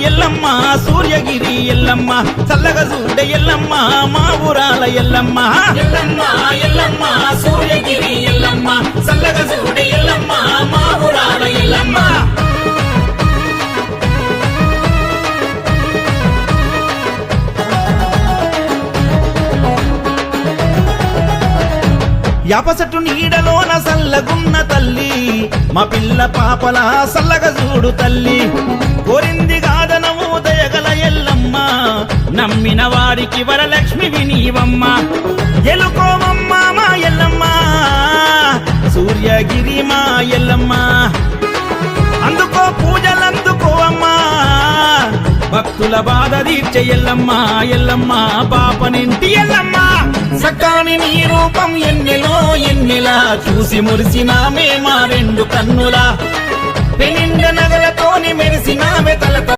ఎల్లమ్మ సూర్యగిరి ఎల్లమ్మ చల్లగా చూడ ఎల్లమ్మ మా ఊరాల ఎల్లమ్మ ఎల్లమ్మ ఎల్లమ్మ సూర్యగిరి ఎల్లమ్మ చల్లగా చూడ ఎల్లమ్మ మా ఊరాల ఎల్లమ్మ యాప చెట్టు నీడలోన సల్లగున్న తల్లి మా పిల్ల పాపల సల్లగా చూడు తల్లి కోరింది గాదనము దయగల ఎల్లమ్మ నమ్మిన వారికి వరలక్ష్మి వినీవమ్మ ఎలుకోమమ్మ మా ఎల్లమ్మ సూర్యగిరి మా ఎల్లమ్మ అందుకో పూజలందుకో అమ్మా భక్తుల బాధ తీర్చే ఎల్లమ్మ ఎల్లమ్మ పాపనింటి ఎల్లమ్మ సకాని నీ రూపం ఎన్నెలో ఎన్నెలా చూసి మురిసినామే మా రెండు కన్నులా పెనిండ నగలతోని మెరిసినామే తల